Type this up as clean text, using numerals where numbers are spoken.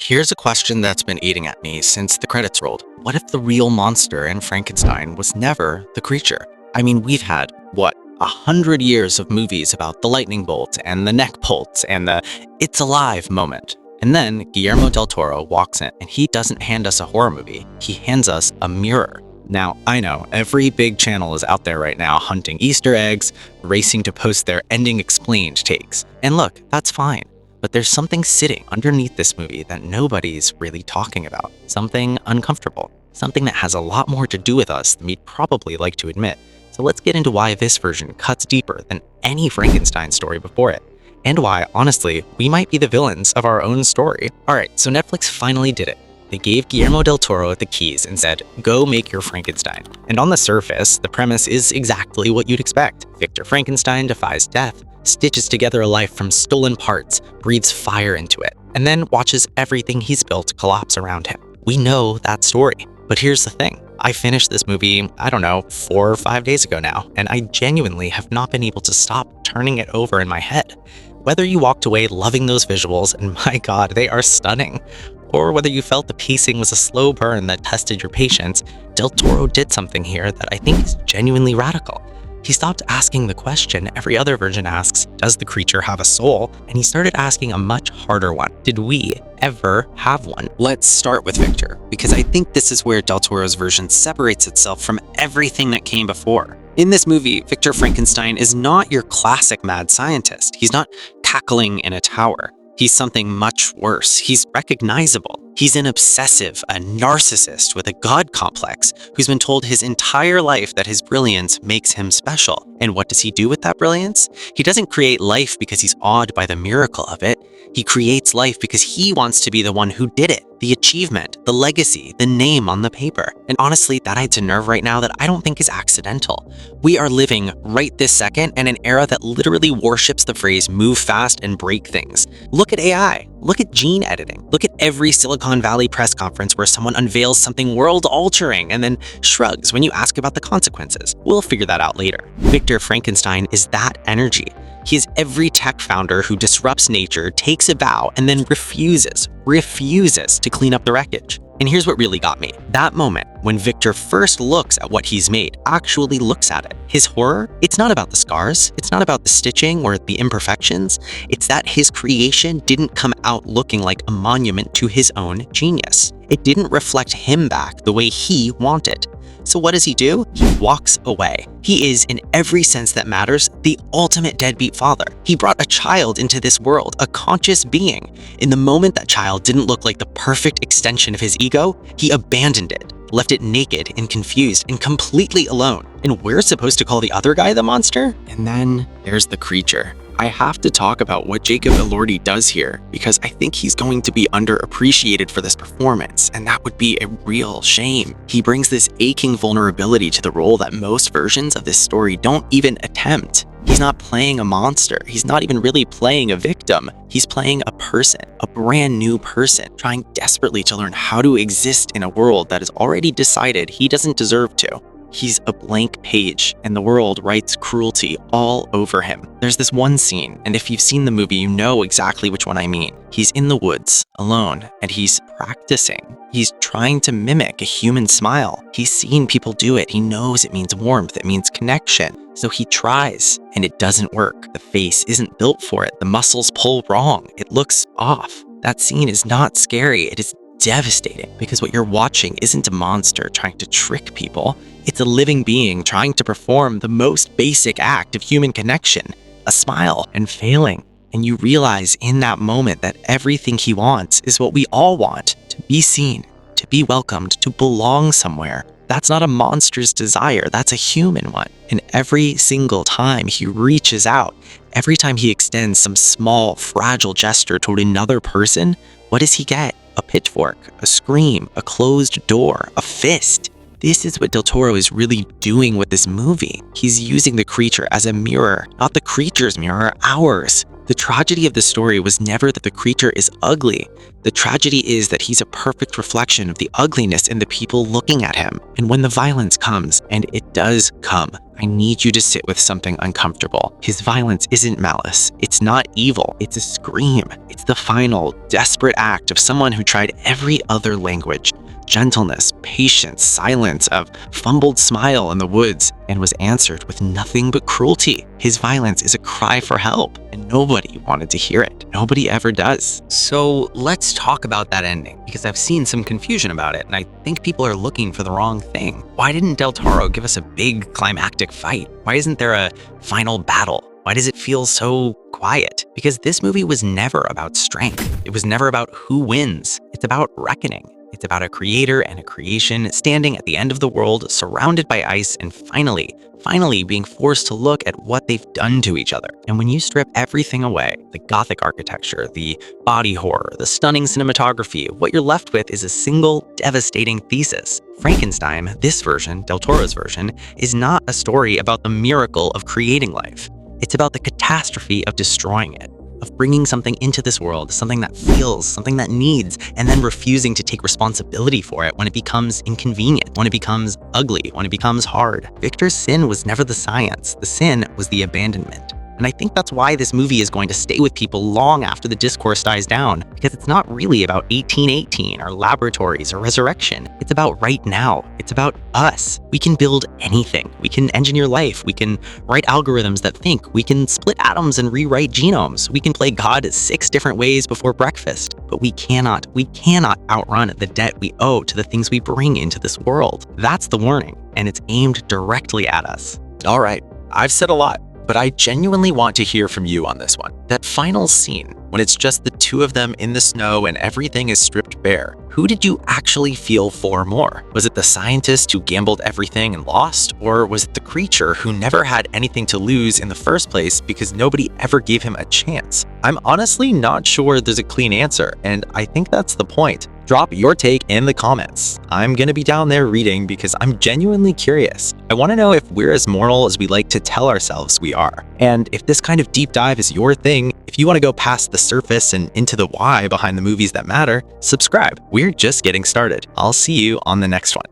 Here's a question that's been eating at me since the credits rolled. What if the real monster in Frankenstein was never the creature? I mean, we've had, 100 years of movies about the lightning bolt and the neck bolt and the it's alive moment. And then Guillermo del Toro walks in and he doesn't hand us a horror movie, he hands us a mirror. Now, I know every big channel is out there right now hunting Easter eggs, racing to post their ending explained takes. And look, that's fine. But there's something sitting underneath this movie that nobody's really talking about. Something uncomfortable. Something that has a lot more to do with us than we'd probably like to admit. So let's get into why this version cuts deeper than any Frankenstein story before it. And why, honestly, we might be the villains of our own story. Alright, so Netflix finally did it. They gave Guillermo del Toro the keys and said, go make your Frankenstein. And on the surface, the premise is exactly what you'd expect. Victor Frankenstein defies death, stitches together a life from stolen parts, breathes fire into it, and then watches everything he's built collapse around him. We know that story. But here's the thing. I finished this movie, 4 or 5 days ago now, and I genuinely have not been able to stop turning it over in my head. Whether you walked away loving those visuals, and my god, they are stunning, or whether you felt the pacing was a slow burn that tested your patience, Del Toro did something here that I think is genuinely radical. He stopped asking the question every other version asks, does the creature have a soul? And he started asking a much harder one. Did we ever have one? Let's start with Victor, because I think this is where Del Toro's version separates itself from everything that came before. In this movie, Victor Frankenstein is not your classic mad scientist. He's not cackling in a tower. He's something much worse. He's recognizable. He's an obsessive, a narcissist with a god complex who's been told his entire life that his brilliance makes him special. And what does he do with that brilliance? He doesn't create life because he's awed by the miracle of it. He creates life because he wants to be the one who did it. The achievement, the legacy, the name on the paper. And honestly, that hides a nerve right now that I don't think is accidental. We are living right this second in an era that literally worships the phrase move fast and break things. Look at AI. Look at gene editing. Look at every Silicon Valley press conference where someone unveils something world-altering and then shrugs when you ask about the consequences. We'll figure that out later. Victor Frankenstein is that energy. He is every tech founder who disrupts nature, takes a vow, and then refuses to clean up the wreckage. And here's what really got me. That moment when Victor first looks at what he's made, actually looks at it. His horror, it's not about the scars, it's not about the stitching or the imperfections, it's that his creation didn't come out looking like a monument to his own genius. It didn't reflect him back the way he wanted. So what does he do? He walks away. He is, in every sense that matters, the ultimate deadbeat father. He brought a child into this world, a conscious being. In the moment that child didn't look like the perfect extension of his ego, he abandoned it, left it naked and confused and completely alone. And we're supposed to call the other guy the monster? And then there's the creature. I have to talk about what Jacob Elordi does here because I think he's going to be underappreciated for this performance, and that would be a real shame. He brings this aching vulnerability to the role that most versions of this story don't even attempt. He's not playing a monster. He's not even really playing a victim. He's playing a person, a brand new person, trying desperately to learn how to exist in a world that has already decided he doesn't deserve to. He's a blank page, and the world writes cruelty all over him. There's this one scene, and if you've seen the movie, you know exactly which one I mean. He's in the woods, alone, and he's practicing. He's trying to mimic a human smile. He's seen people do it. He knows it means warmth, it means connection. So he tries, and it doesn't work. The face isn't built for it. The muscles pull wrong. It looks off. That scene is not scary. It is devastating because what you're watching isn't a monster trying to trick people. It's a living being trying to perform the most basic act of human connection, a smile, and failing. And you realize in that moment that everything he wants is what we all want, to be seen, to be welcomed, to belong somewhere. That's not a monster's desire, that's a human one. And every single time he reaches out, every time he extends some small, fragile gesture toward another person, what does he get? A pitchfork, a scream, a closed door, a fist. This is what Del Toro is really doing with this movie. He's using the creature as a mirror, not the creature's mirror, ours. The tragedy of the story was never that the creature is ugly. The tragedy is that he's a perfect reflection of the ugliness in the people looking at him. And when the violence comes, and it does come, I need you to sit with something uncomfortable. His violence isn't malice. It's not evil. It's a scream. It's the final, desperate act of someone who tried every other language. Gentleness, patience, silence, a fumbled smile in the woods, and was answered with nothing but cruelty. His violence is a cry for help, and nobody wanted to hear it. Nobody ever does. So let's talk about that ending, because I've seen some confusion about it, and I think people are looking for the wrong thing. Why didn't Del Toro give us a big climactic fight? Why isn't there a final battle? Why does it feel so quiet? Because this movie was never about strength. It was never about who wins. It's about reckoning. It's about a creator and a creation standing at the end of the world, surrounded by ice, and finally being forced to look at what they've done to each other. And when you strip everything away, the Gothic architecture, the body horror, the stunning cinematography, what you're left with is a single devastating thesis. Frankenstein, this version, Del Toro's version, is not a story about the miracle of creating life. It's about the catastrophe of destroying it, of bringing something into this world, something that feels, something that needs, and then refusing to take responsibility for it when it becomes inconvenient, when it becomes ugly, when it becomes hard. Victor's sin was never the science. The sin was the abandonment. And I think that's why this movie is going to stay with people long after the discourse dies down, because it's not really about 1818 or laboratories or resurrection. It's about right now. It's about us. We can build anything. We can engineer life. We can write algorithms that think. We can split atoms and rewrite genomes. We can play God 6 different ways before breakfast. But we cannot outrun the debt we owe to the things we bring into this world. That's the warning, and it's aimed directly at us. All right, I've said a lot, but I genuinely want to hear from you on this one. That final scene, when it's just the two of them in the snow and everything is stripped bare, who did you actually feel for more? Was it the scientist who gambled everything and lost? Or was it the creature who never had anything to lose in the first place because nobody ever gave him a chance? I'm honestly not sure there's a clean answer, and I think that's the point. Drop your take in the comments. I'm gonna be down there reading because I'm genuinely curious. I wanna know if we're as moral as we like to tell ourselves we are. And if this kind of deep dive is your thing, if you wanna go past the surface and into the why behind the movies that matter, subscribe. We're just getting started. I'll see you on the next one.